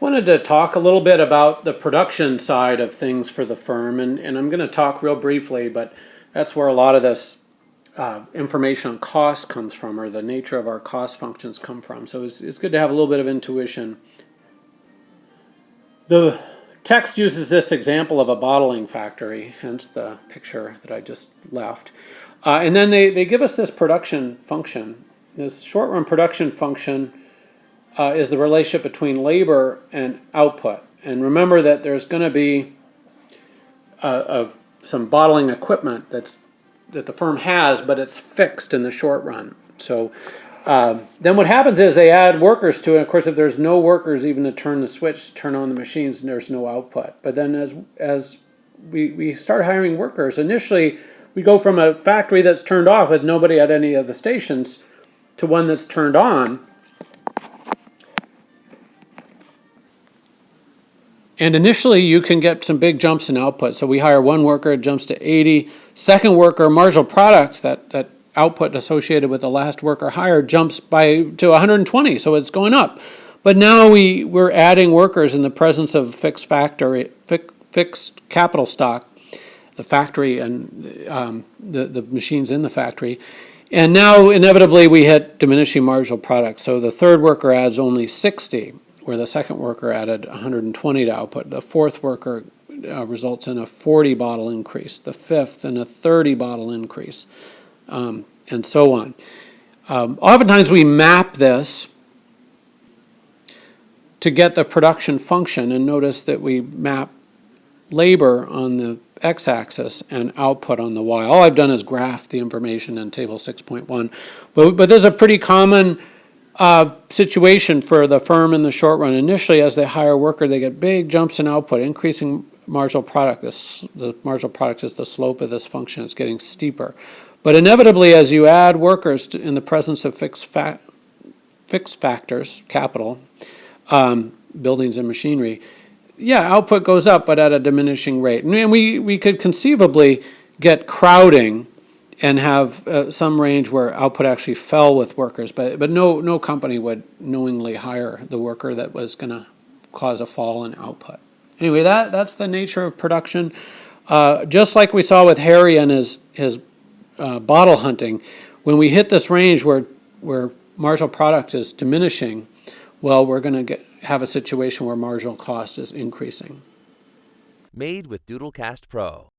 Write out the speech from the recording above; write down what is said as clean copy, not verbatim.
Wanted to talk a little bit about the production side of things for the firm, and I'm going to talk real briefly, but that's where a lot of this information on cost comes from, or the nature of our cost functions come from. So it's good to have a little bit of intuition. The text uses this example of a bottling factory, hence the picture that I just left. And then they give us this production function. This short run production function is the relationship between labor and output. And remember that there's going to be some bottling equipment that the firm has, but it's fixed in the short run. So then what happens is they add workers to it. Of course, if there's no workers even to turn the switch, to turn on the machines, there's no output. But then as we start hiring workers, initially we go from a factory that's turned off with nobody at any of the stations to one that's turned on. And initially, you can get some big jumps in output. So we hire one worker, it jumps to 80. Second worker, marginal product, that output associated with the last worker hired, jumps to 120, so it's going up. But now we're adding workers in the presence of fixed capital stock, the factory and the machines in the factory. And now, inevitably, we hit diminishing marginal product. So the third worker adds only 60. Where the second worker added 120 to output. The fourth worker results in a 40 bottle increase, the fifth in a 30 bottle increase, and so on. Oftentimes we map this to get the production function, and notice that we map labor on the x-axis and output on the y. All I've done is graph the information in table 6.1, but there's a pretty common situation for the firm in the short run. Initially, as they hire a worker, they get big jumps in output, increasing marginal product. The marginal product is the slope of this function. It's getting steeper. But inevitably, as you add workers in the presence of fixed factors, capital, buildings and machinery, output goes up, but at a diminishing rate. And we could conceivably get crowding and have some range where output actually fell with workers, but no company would knowingly hire the worker that was going to cause a fall in output. Anyway, that's the nature of production. Just like we saw with Harry and his bottle hunting, when we hit this range where marginal product is diminishing, well, we're going to have a situation where marginal cost is increasing. Made with Doodlecast Pro.